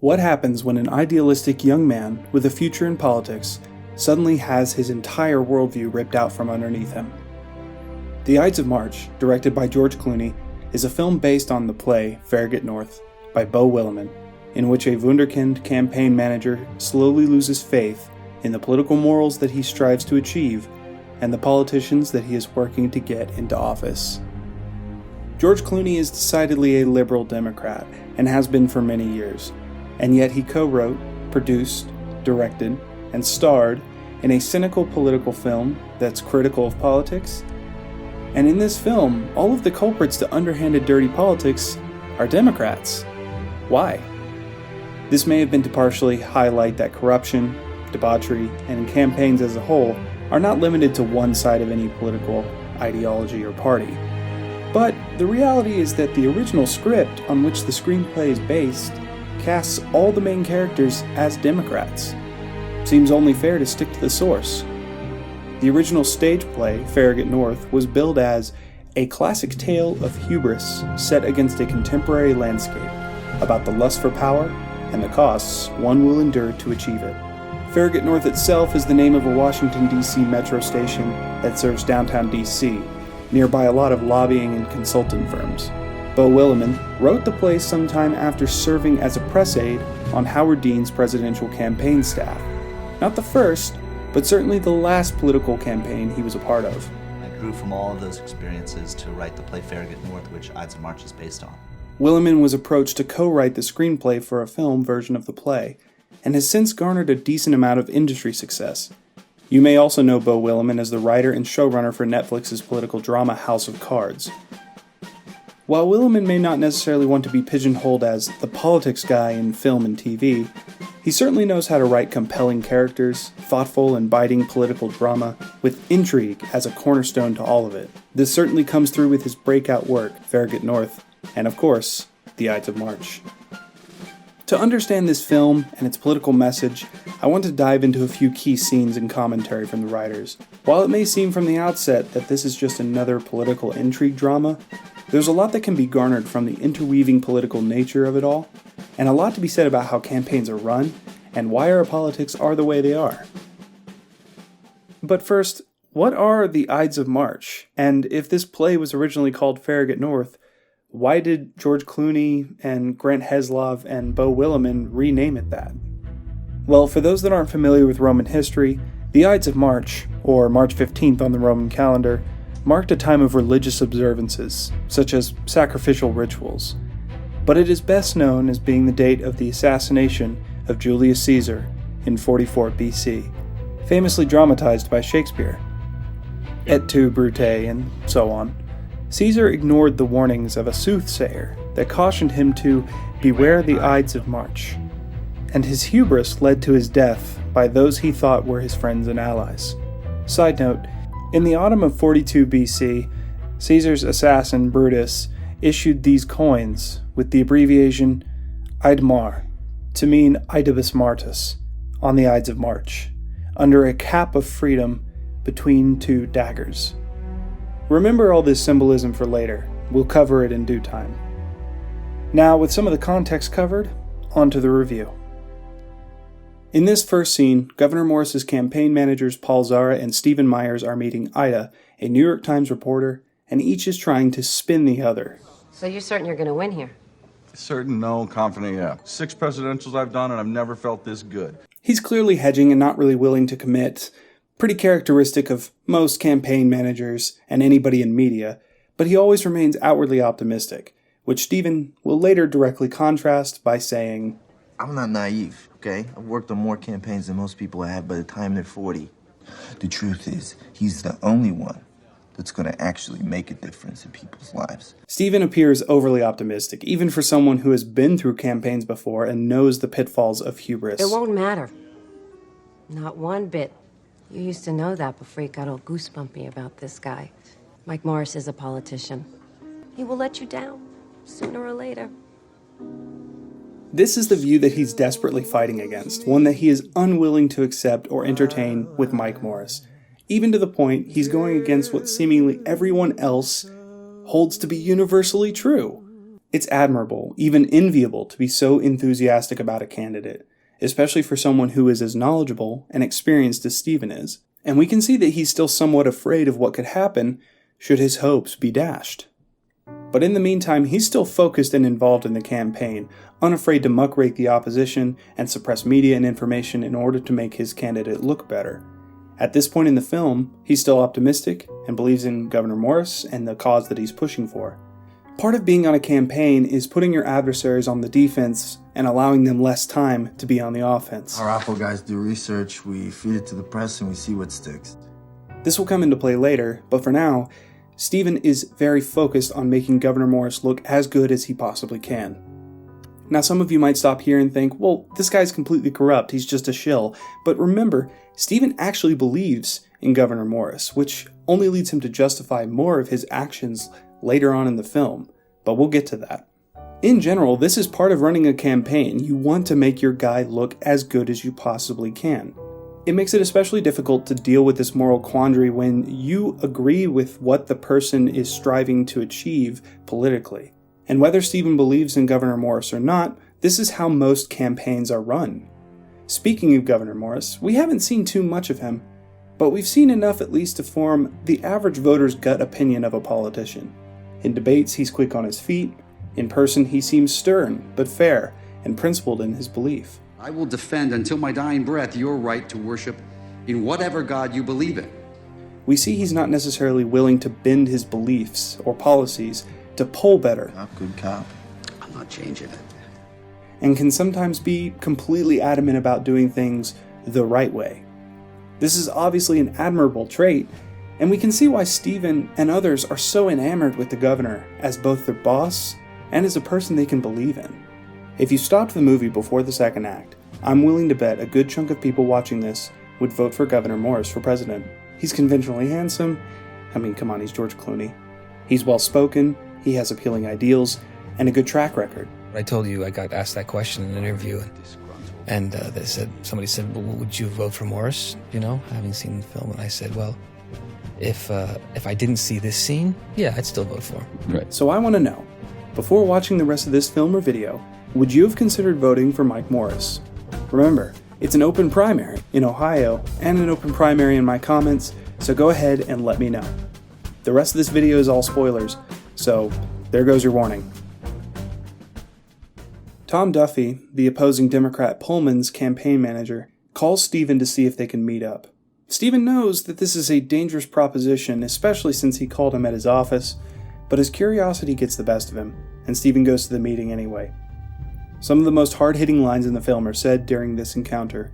What happens when an idealistic young man with a future in politics suddenly has his entire worldview ripped out from underneath him? The Ides of March, directed by George Clooney, is a film based on the play Farragut North by Beau Willimon, in which a wunderkind campaign manager slowly loses faith in the political morals that he strives to achieve and the politicians that he is working to get into office. George Clooney is decidedly a liberal Democrat and has been for many years, and yet he co-wrote, produced, directed, and starred in a cynical political film that's critical of politics. And in this film, all of the culprits to underhanded dirty politics are Democrats. Why? This may have been to partially highlight that corruption, debauchery, and campaigns as a whole are not limited to one side of any political ideology or party. But the reality is that the original script on which the screenplay is based casts all the main characters as Democrats. Seems only fair to stick to the source. The original stage play, Farragut North, was billed as a classic tale of hubris set against a contemporary landscape about the lust for power and the costs one will endure to achieve it. Farragut North itself is the name of a Washington, D.C. metro station that serves downtown D.C., nearby a lot of lobbying and consulting firms. Beau Willimon wrote the play sometime after serving as a press aide on Howard Dean's presidential campaign staff. Not the first, but certainly the last political campaign he was a part of. I grew from all of those experiences to write the play Farragut North, which Ides of March is based on. Willimon was approached to co-write the screenplay for a film version of the play, and has since garnered a decent amount of industry success. You may also know Beau Willimon as the writer and showrunner for Netflix's political drama House of Cards. While Willimon may not necessarily want to be pigeonholed as the politics guy in film and TV, he certainly knows how to write compelling characters, thoughtful and biting political drama, with intrigue as a cornerstone to all of it. This certainly comes through with his breakout work, Farragut North, and of course, The Ides of March. To understand this film and its political message, I want to dive into a few key scenes and commentary from the writers. While it may seem from the outset that this is just another political intrigue drama, there's a lot that can be garnered from the interweaving political nature of it all, and a lot to be said about how campaigns are run and why our politics are the way they are. But first, what are the Ides of March? And if this play was originally called Farragut North, why did George Clooney and Grant Heslov and Beau Willimon rename it that? Well, for those that aren't familiar with Roman history, the Ides of March, or March 15th on the Roman calendar, marked a time of religious observances, such as sacrificial rituals. But it is best known as being the date of the assassination of Julius Caesar in 44 BC, famously dramatized by Shakespeare. Et tu, Brute, and so on. Caesar ignored the warnings of a soothsayer that cautioned him to beware the Ides of March, and his hubris led to his death by those he thought were his friends and allies. Side note, in the autumn of 42 BC, Caesar's assassin Brutus issued these coins with the abbreviation Idemar to mean Idibus Martis on the Ides of March, under a cap of freedom between two daggers. Remember all this symbolism for later. We'll cover it in due time. Now, with some of the context covered, on to the review. In this first scene, Governor Morris's campaign managers Paul Zara and Stephen Myers are meeting Ida, a New York Times reporter, and each is trying to spin the other. So you're certain you're going to win here? Certain, no. Confident, yeah. 6 presidentials I've done, and I've never felt this good. He's clearly hedging and not really willing to commit. Pretty characteristic of most campaign managers and anybody in media, but he always remains outwardly optimistic, which Stephen will later directly contrast by saying, I'm not naive, okay? I've worked on more campaigns than most people have by the time they're 40. The truth is, he's the only one that's going to actually make a difference in people's lives. Stephen appears overly optimistic, even for someone who has been through campaigns before and knows the pitfalls of hubris. It won't matter. Not one bit. You used to know that before you got all goosebumpy about this guy. Mike Morris is a politician. He will let you down, sooner or later. This is the view that he's desperately fighting against, one that he is unwilling to accept or entertain with Mike Morris, even to the point he's going against what seemingly everyone else holds to be universally true. It's admirable, even enviable, to be so enthusiastic about a candidate, especially for someone who is as knowledgeable and experienced as Stephen is. And we can see that he's still somewhat afraid of what could happen should his hopes be dashed. But in the meantime, he's still focused and involved in the campaign, unafraid to muckrake the opposition and suppress media and information in order to make his candidate look better. At this point in the film, he's still optimistic and believes in Governor Morris and the cause that he's pushing for. Part of being on a campaign is putting your adversaries on the defense and allowing them less time to be on the offense. Our Oppo guys do research, we feed it to the press, and we see what sticks. This will come into play later, but for now, Stephen is very focused on making Governor Morris look as good as he possibly can. Now, some of you might stop here and think, well, this guy's completely corrupt, he's just a shill. But remember, Stephen actually believes in Governor Morris, which only leads him to justify more of his actions later on in the film, but we'll get to that. In general, this is part of running a campaign. You want to make your guy look as good as you possibly can. It makes it especially difficult to deal with this moral quandary when you agree with what the person is striving to achieve politically. And whether Stephen believes in Governor Morris or not, this is how most campaigns are run. Speaking of Governor Morris, we haven't seen too much of him, but we've seen enough at least to form the average voter's gut opinion of a politician. In debates, he's quick on his feet. In person, he seems stern, but fair, and principled in his belief. I will defend until my dying breath your right to worship in whatever God you believe in. We see he's not necessarily willing to bend his beliefs or policies to poll better. Good cop. I'm not changing it. And can sometimes be completely adamant about doing things the right way. This is obviously an admirable trait, and we can see why Stephen and others are so enamored with the governor as both their boss and as a person they can believe in. If you stopped the movie before the second act, I'm willing to bet a good chunk of people watching this would vote for Governor Morris for president. He's conventionally handsome. I mean, come on, he's George Clooney. He's well-spoken, he has appealing ideals, and a good track record. I told you I got asked that question in an interview, and somebody said, well, would you vote for Morris, having seen the film? And I said, well, if I didn't see this scene, yeah, I'd still vote for him. Right. So I want to know, before watching the rest of this film or video, would you have considered voting for Mike Morris? Remember, it's an open primary in Ohio and an open primary in my comments, so go ahead and let me know. The rest of this video is all spoilers, so there goes your warning. Tom Duffy, the opposing Democrat Pullman's campaign manager, calls Stephen to see if they can meet up. Stephen knows that this is a dangerous proposition, especially since he called him at his office, but his curiosity gets the best of him, and Stephen goes to the meeting anyway. Some of the most hard-hitting lines in the film are said during this encounter,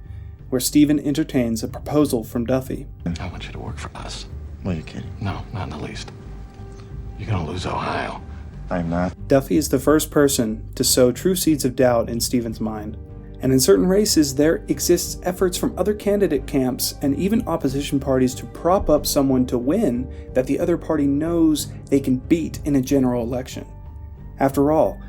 where Stephen entertains a proposal from Duffy. I want you to work for us. What, are you kidding? No, not in the least. You're gonna lose Ohio. I'm not. Duffy is the first person to sow true seeds of doubt in Stephen's mind. And in certain races, there exists efforts from other candidate camps and even opposition parties to prop up someone to win that the other party knows they can beat in a general election. After all,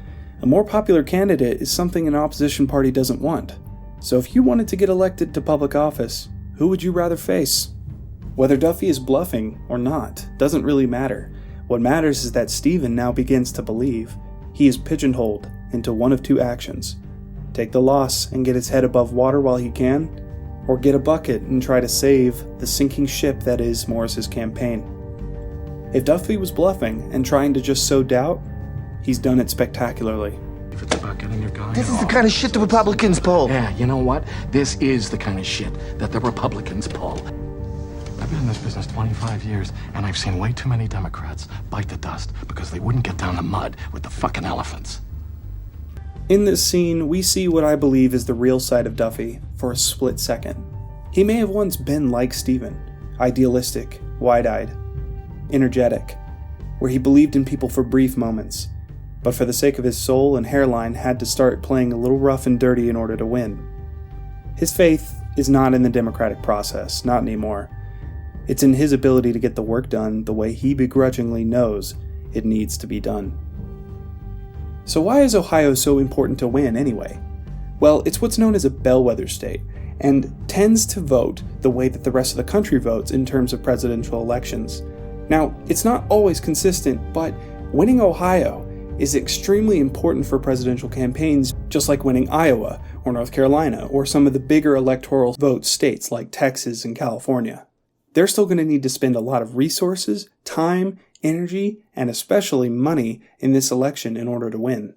a more popular candidate is something an opposition party doesn't want. So if you wanted to get elected to public office, who would you rather face? Whether Duffy is bluffing or not doesn't really matter. What matters is that Stephen now begins to believe he is pigeonholed into one of two actions. Take the loss and get his head above water while he can, or get a bucket and try to save the sinking ship that is Morris's campaign. If Duffy was bluffing and trying to just sow doubt, he's done it spectacularly. If it's about getting your guy This is the kind of shit the Republicans pull. Yeah, you know what? This is the kind of shit that the Republicans pull. I've been in this business 25 years, and I've seen way too many Democrats bite the dust because they wouldn't get down the mud with the fucking elephants. In this scene, we see what I believe is the real side of Duffy for a split second. He may have once been like Stephen, idealistic, wide-eyed, energetic, where he believed in people for brief moments, but for the sake of his soul and hairline had to start playing a little rough and dirty in order to win. His faith is not in the democratic process, not anymore. It's in his ability to get the work done the way he begrudgingly knows it needs to be done. So why is Ohio so important to win anyway? Well, it's what's known as a bellwether state, and tends to vote the way that the rest of the country votes in terms of presidential elections. Now, it's not always consistent, but winning Ohio is extremely important for presidential campaigns, just like winning Iowa or North Carolina or some of the bigger electoral vote states like Texas and California. They're still going to need to spend a lot of resources, time, energy, and especially money in this election in order to win.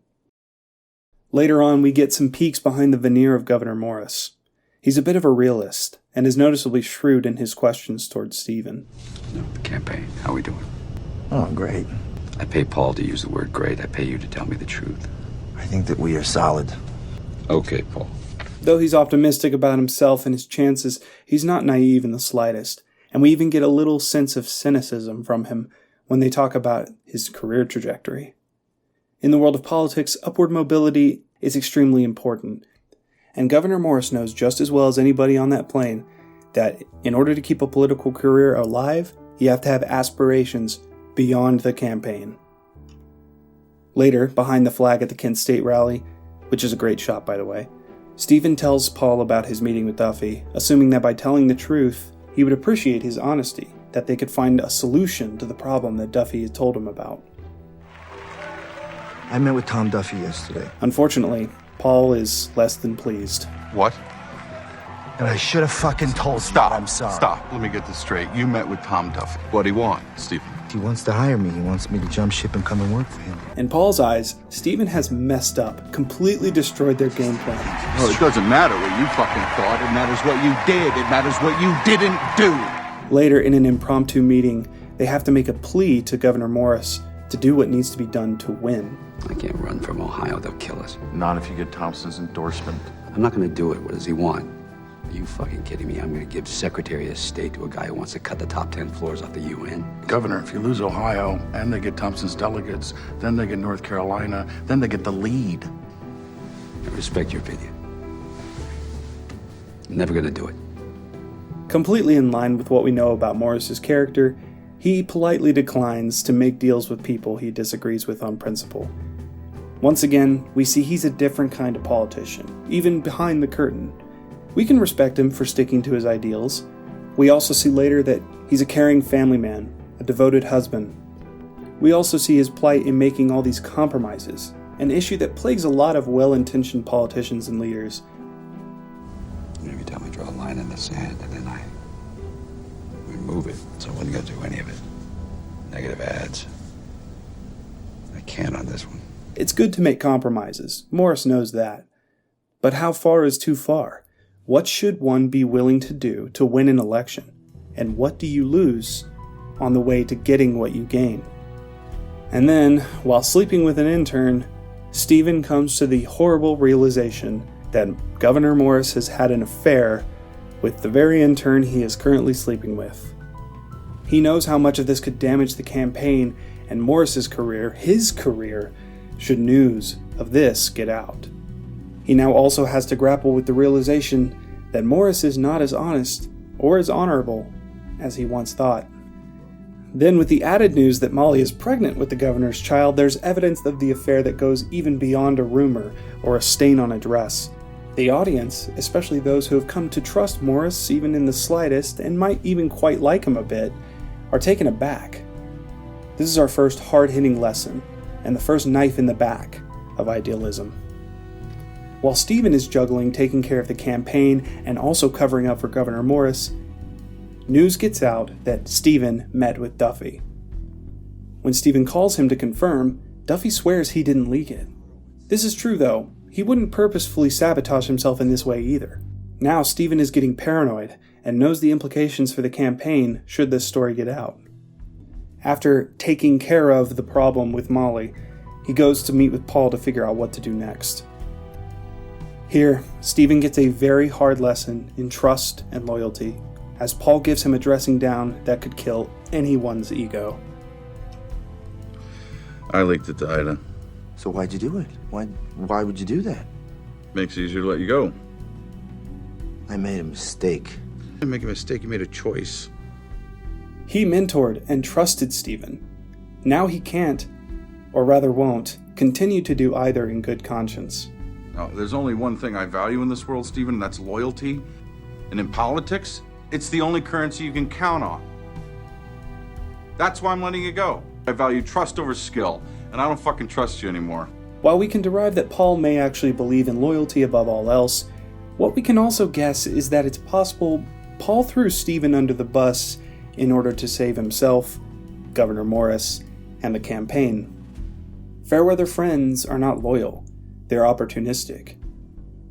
Later on, we get some peeks behind the veneer of Governor Morris. He's a bit of a realist and is noticeably shrewd in his questions towards Stephen. No, the campaign. How are we doing? Oh, great. I pay Paul to use the word great. I pay you to tell me the truth. I think that we are solid. Okay, Paul. Though he's optimistic about himself and his chances, he's not naive in the slightest, and we even get a little sense of cynicism from him when they talk about his career trajectory. In the world of politics, upward mobility is extremely important, and Governor Morris knows just as well as anybody on that plane that in order to keep a political career alive, you have to have aspirations beyond the campaign. Later, behind the flag at the Kent State rally, which is a great shot by the way, Stephen tells Paul about his meeting with Duffy, assuming that by telling the truth, he would appreciate his honesty, that they could find a solution to the problem that Duffy had told him about. I met with Tom Duffy yesterday. Unfortunately, Paul is less than pleased. What? And I should have fucking told you that I'm sorry. Stop. Let me get this straight. You met with Tom Duffy. What do you want, Stephen? He wants to hire me. He wants me to jump ship and come and work for him. In Paul's eyes, Stephen has messed up, completely destroyed their game plan. No, it doesn't matter what you fucking thought. It matters what you did. It matters what you didn't do. Later, in an impromptu meeting, they have to make a plea to Governor Morris to do what needs to be done to win. I can't run from Ohio. They'll kill us. Not if you get Thompson's endorsement. I'm not going to do it. What does he want? Are you fucking kidding me? I'm going to give Secretary of State to a guy who wants to cut the top 10 floors off the UN? Governor, if you lose Ohio and they get Thompson's delegates, then they get North Carolina, then they get the lead. I respect your opinion. I'm never going to do it. Completely in line with what we know about Morris's character, he politely declines to make deals with people he disagrees with on principle. Once again, we see he's a different kind of politician, even behind the curtain. We can respect him for sticking to his ideals. We also see later that he's a caring family man, a devoted husband. We also see his plight in making all these compromises, an issue that plagues a lot of well-intentioned politicians and leaders. Every time I draw a line in the sand and then I remove it, so I wasn't going to do any of it. Negative ads. I can't on this one. It's good to make compromises. Morris knows that. But how far is too far? What should one be willing to do to win an election? And what do you lose on the way to getting what you gain? And then, while sleeping with an intern, Stephen comes to the horrible realization that Governor Morris has had an affair with the very intern he is currently sleeping with. He knows how much of this could damage the campaign and Morris's career, his career, should news of this get out. He now also has to grapple with the realization that Morris is not as honest or as honorable as he once thought. Then, with the added news that Molly is pregnant with the governor's child, there's evidence of the affair that goes even beyond a rumor or a stain on a dress. The audience, especially those who have come to trust Morris even in the slightest and might even quite like him a bit, are taken aback. This is our first hard-hitting lesson and the first knife in the back of idealism. While Stephen is juggling taking care of the campaign and also covering up for Governor Morris, news gets out that Stephen met with Duffy. When Stephen calls him to confirm, Duffy swears he didn't leak it. This is true though. He wouldn't purposefully sabotage himself in this way either. Now Stephen is getting paranoid and knows the implications for the campaign should this story get out. After taking care of the problem with Molly, he goes to meet with Paul to figure out what to do next. Here, Stephen gets a very hard lesson in trust and loyalty, as Paul gives him a dressing down that could kill anyone's ego. I leaked it to Ida. So why'd you do it? Why would you do that? Makes it easier to let you go. I made a mistake. You didn't make a mistake, you made a choice. He mentored and trusted Stephen. Now he can't, or rather won't, continue to do either in good conscience. Now, there's only one thing I value in this world, Stephen, and that's loyalty. And in politics, it's the only currency you can count on. That's why I'm letting you go. I value trust over skill, and I don't fucking trust you anymore. While we can derive that Paul may actually believe in loyalty above all else, what we can also guess is that it's possible Paul threw Stephen under the bus in order to save himself, Governor Morris, and the campaign. Fairweather friends are not loyal, they're opportunistic.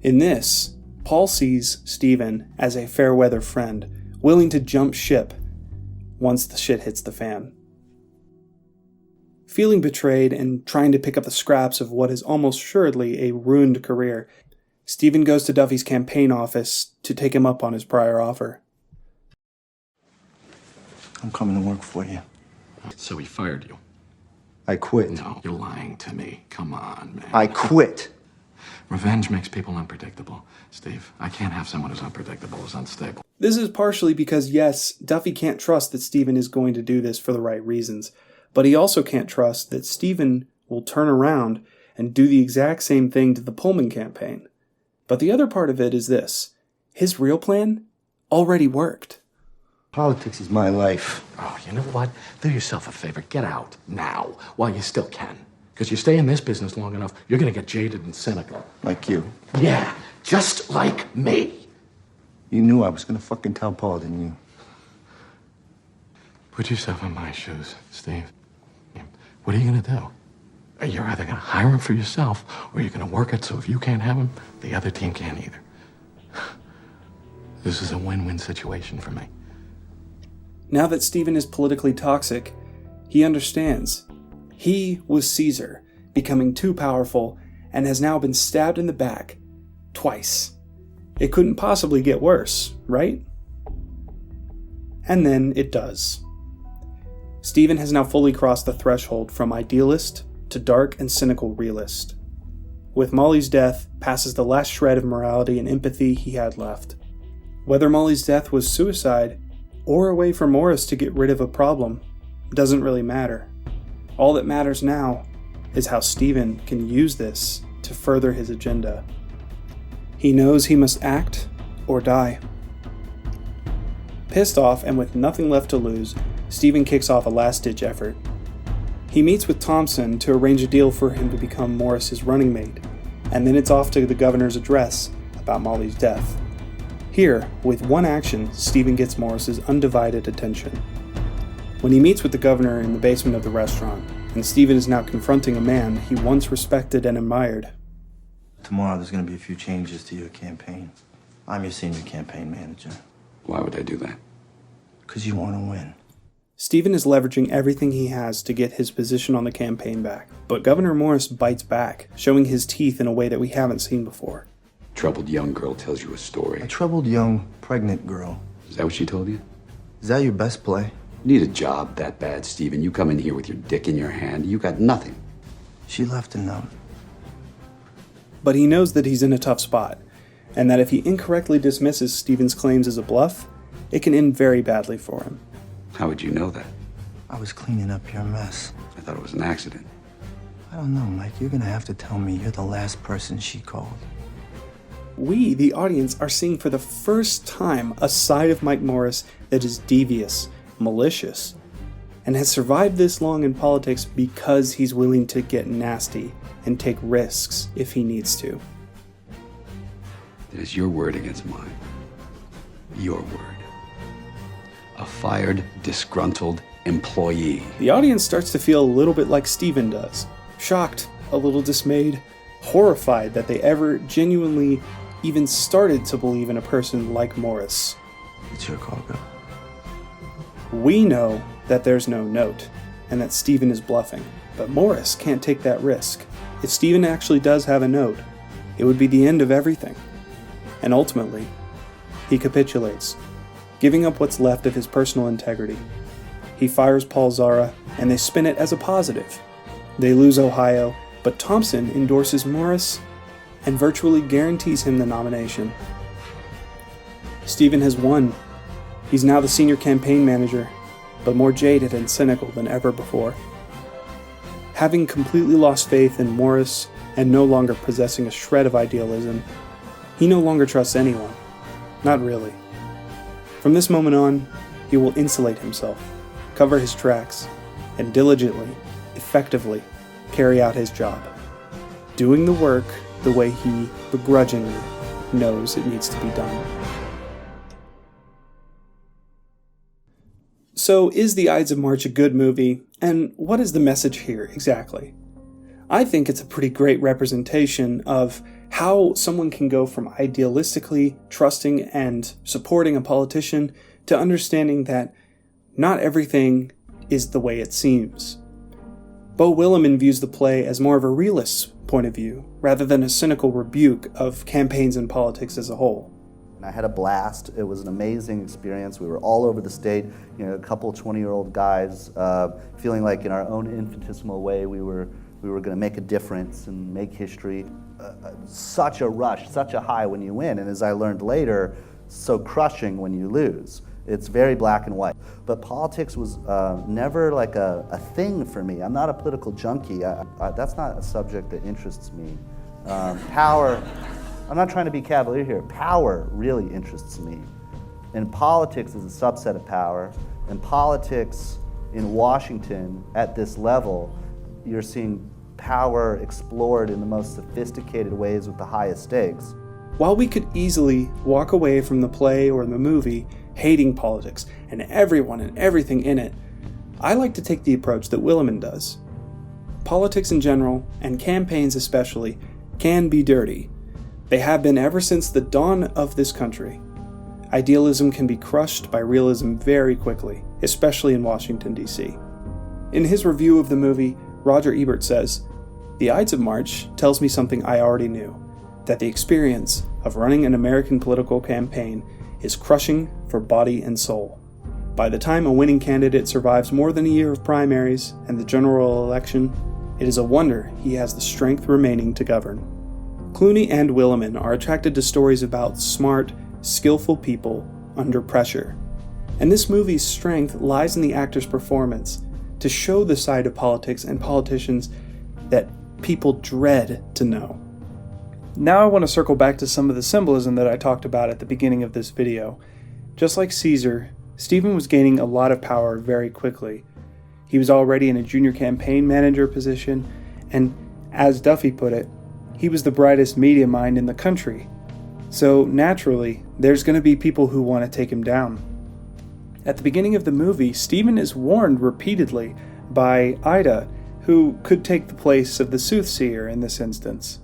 In this, Paul sees Stephen as a fair-weather friend, willing to jump ship once the shit hits the fan. Feeling betrayed and trying to pick up the scraps of what is almost assuredly a ruined career, Stephen goes to Duffy's campaign office to take him up on his prior offer. I'm coming to work for you. So he fired you? I quit. No, you're lying to me. Come on, man. I quit. Revenge makes people unpredictable. Steve, I can't have someone who's unpredictable, who's unstable. This is partially because, yes, Duffy can't trust that Stephen is going to do this for the right reasons, but he also can't trust that Stephen will turn around and do the exact same thing to the Pullman campaign. But the other part of it is this: his real plan already worked. Politics is my life. Oh, you know what? Do yourself a favor. Get out now while you still can. Because you stay in this business long enough, you're going to get jaded and cynical. Like you. Yeah, just like me. You knew I was going to fucking tell Paul, didn't you? Put yourself in my shoes, Steve. What are you going to do? You're either going to hire him for yourself, or you're going to work it so if you can't have him, the other team can't either. This is a win-win situation for me. Now that Stephen is politically toxic, he understands. He was Caesar, becoming too powerful, and has now been stabbed in the back twice. It couldn't possibly get worse, right? And then it does. Stephen has now fully crossed the threshold from idealist to dark and cynical realist. With Molly's death passes the last shred of morality and empathy he had left. Whether Molly's death was suicide or a way for Morris to get rid of a problem doesn't really matter. All that matters now is how Stephen can use this to further his agenda. He knows he must act or die. Pissed off and with nothing left to lose, Stephen kicks off a last-ditch effort. He meets with Thompson to arrange a deal for him to become Morris's running mate, and then it's off to the governor's address about Molly's death. Here, with one action, Stephen gets Morris's undivided attention. When he meets with the governor in the basement of the restaurant, and Stephen is now confronting a man he once respected and admired. Tomorrow there's going to be a few changes to your campaign. I'm your senior campaign manager. Why would I do that? Because you want to win. Stephen is leveraging everything he has to get his position on the campaign back, but Governor Morris bites back, showing his teeth in a way that we haven't seen before. Troubled young girl tells you a story. A troubled young pregnant girl. Is that what she told you? Is that your best play? Need a job that bad, Stephen? You come in here with your dick in your hand. You got nothing. She left a note. But he knows that he's in a tough spot, and that if he incorrectly dismisses Stephen's claims as a bluff, it can end very badly for him. How would you know that? I was cleaning up your mess. I thought it was an accident. I don't know, Mike. You're gonna have to tell me you're the last person she called. We, the audience, are seeing for the first time a side of Mike Morris that is devious, malicious, and has survived this long in politics because he's willing to get nasty and take risks if he needs to. It is your word against mine. Your word. A fired, disgruntled employee. The audience starts to feel a little bit like Stephen does. Shocked, a little dismayed, horrified that they ever genuinely even started to believe in a person like Morris. It's your call, Bill. We know that there's no note, and that Stephen is bluffing, but Morris can't take that risk. If Stephen actually does have a note, it would be the end of everything. And ultimately, he capitulates, giving up what's left of his personal integrity. He fires Paul Zara, and they spin it as a positive. They lose Ohio, but Thompson endorses Morris and virtually guarantees him the nomination. Stephen has won. He's now the senior campaign manager, but more jaded and cynical than ever before. Having completely lost faith in Morris and no longer possessing a shred of idealism, he no longer trusts anyone. Not really. From this moment on, he will insulate himself, cover his tracks, and diligently, effectively, carry out his job, doing the work the way he begrudgingly knows it needs to be done. So, is The Ides of March a good movie, and what is the message here exactly? I think it's a pretty great representation of how someone can go from idealistically trusting and supporting a politician to understanding that not everything is the way it seems. Beau Willimon views the play as more of a realist's point of view, rather than a cynical rebuke of campaigns and politics as a whole. I had a blast. It was an amazing experience. We were all over the state, a couple 20-year-old guys, feeling like in our own infinitesimal way we were going to make a difference and make history. Such a rush, such a high when you win, and as I learned later, so crushing when you lose. It's very black and white. But politics was never like a thing for me. I'm not a political junkie. That's not a subject that interests me. Power, I'm not trying to be cavalier here. Power really interests me. And politics is a subset of power. And politics in Washington at this level, you're seeing power explored in the most sophisticated ways with the highest stakes. While we could easily walk away from the play or the movie hating politics and everyone and everything in it, I like to take the approach that Willimon does. Politics in general, and campaigns especially, can be dirty. They have been ever since the dawn of this country. Idealism can be crushed by realism very quickly, especially in Washington, D.C. In his review of the movie, Roger Ebert says, "The Ides of March tells me something I already knew, that the experience of running an American political campaign is crushing for body and soul. By the time a winning candidate survives more than a year of primaries and the general election, it is a wonder he has the strength remaining to govern." Clooney and Willimon are attracted to stories about smart, skillful people under pressure. And this movie's strength lies in the actor's performance to show the side of politics and politicians that people dread to know. Now I want to circle back to some of the symbolism that I talked about at the beginning of this video. Just like Caesar, Stephen was gaining a lot of power very quickly. He was already in a junior campaign manager position, and as Duffy put it, he was the brightest media mind in the country. So naturally, there's going to be people who want to take him down. At the beginning of the movie, Stephen is warned repeatedly by Ida, who could take the place of the soothsayer in this instance.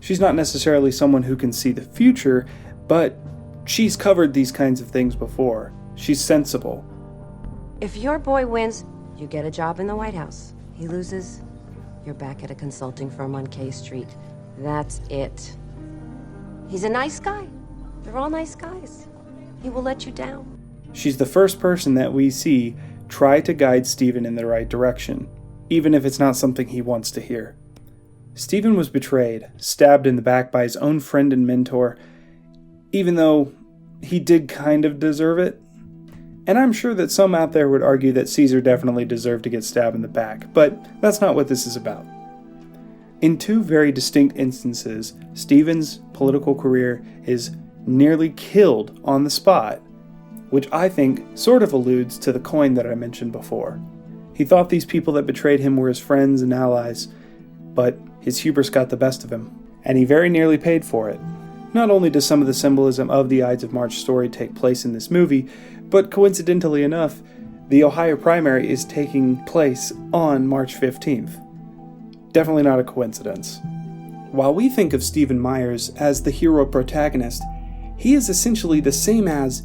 She's not necessarily someone who can see the future, but she's covered these kinds of things before. She's sensible. If your boy wins, you get a job in the White House. He loses, you're back at a consulting firm on K Street. That's it. He's a nice guy. They're all nice guys. He will let you down. She's the first person that we see try to guide Stephen in the right direction, even if it's not something he wants to hear. Stephen was betrayed, stabbed in the back by his own friend and mentor, even though he did kind of deserve it. And I'm sure that some out there would argue that Caesar definitely deserved to get stabbed in the back, but that's not what this is about. In two very distinct instances, Stephen's political career is nearly killed on the spot, which I think sort of alludes to the coin that I mentioned before. He thought these people that betrayed him were his friends and allies, but his hubris got the best of him, and he very nearly paid for it. Not only does some of the symbolism of the Ides of March story take place in this movie, but coincidentally enough, the Ohio primary is taking place on March 15th. Definitely not a coincidence. While we think of Stephen Myers as the hero protagonist, he is essentially the same as,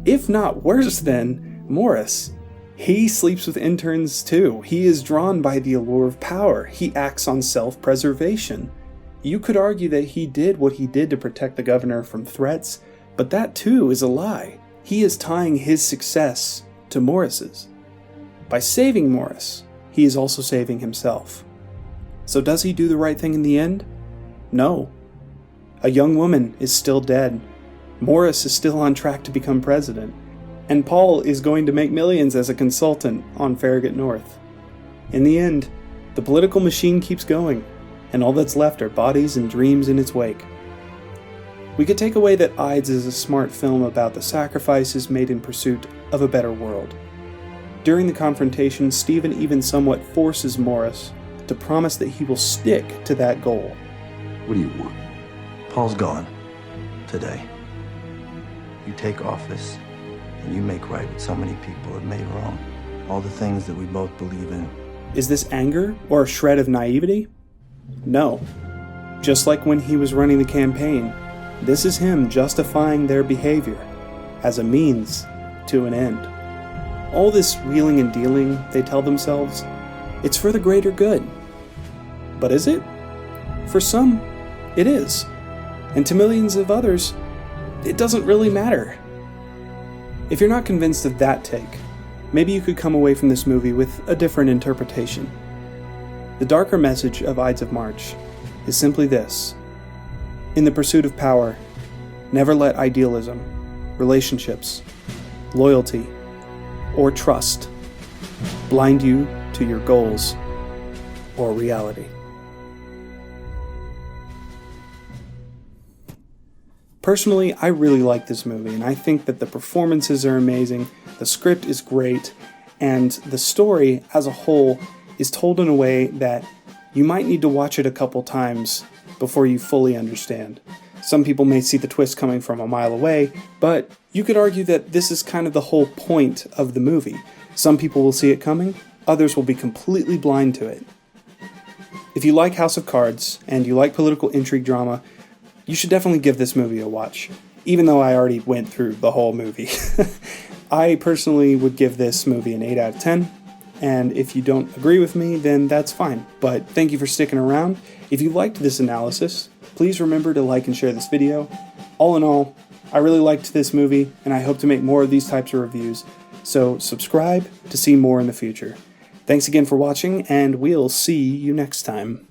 if not worse than, Morris. He sleeps with interns too. He is drawn by the allure of power. He acts on self-preservation. You could argue that he did what he did to protect the governor from threats, but that too is a lie. He is tying his success to Morris's. By saving Morris, he is also saving himself. So does he do the right thing in the end? No. A young woman is still dead. Morris is still on track to become president. And Paul is going to make millions as a consultant on Farragut North. In the end, the political machine keeps going, and all that's left are bodies and dreams in its wake. We could take away that Ides is a smart film about the sacrifices made in pursuit of a better world. During the confrontation, Stephen even somewhat forces Morris to to promise that he will stick to that goal. What do you want? Paul's gone. Today. You take office, and you make right what so many people have made wrong. All the things that we both believe in. Is this anger or a shred of naivety? No. Just like when he was running the campaign, this is him justifying their behavior as a means to an end. All this wheeling and dealing, they tell themselves, it's for the greater good. But is it? For some, it is. And to millions of others, it doesn't really matter. If you're not convinced of that take, maybe you could come away from this movie with a different interpretation. The darker message of Ides of March is simply this: in the pursuit of power, never let idealism, relationships, loyalty, or trust blind you to your goals or reality. Personally, I really like this movie, and I think that the performances are amazing, the script is great, and the story as a whole is told in a way that you might need to watch it a couple times before you fully understand. Some people may see the twist coming from a mile away, but you could argue that this is kind of the whole point of the movie. Some people will see it coming, others will be completely blind to it. If you like House of Cards, and you like political intrigue drama, you should definitely give this movie a watch, even though I already went through the whole movie. I personally would give this movie an 8 out of 10, and if you don't agree with me, then that's fine. But thank you for sticking around. If you liked this analysis, please remember to like and share this video. All in all, I really liked this movie, and I hope to make more of these types of reviews, so subscribe to see more in the future. Thanks again for watching, and we'll see you next time.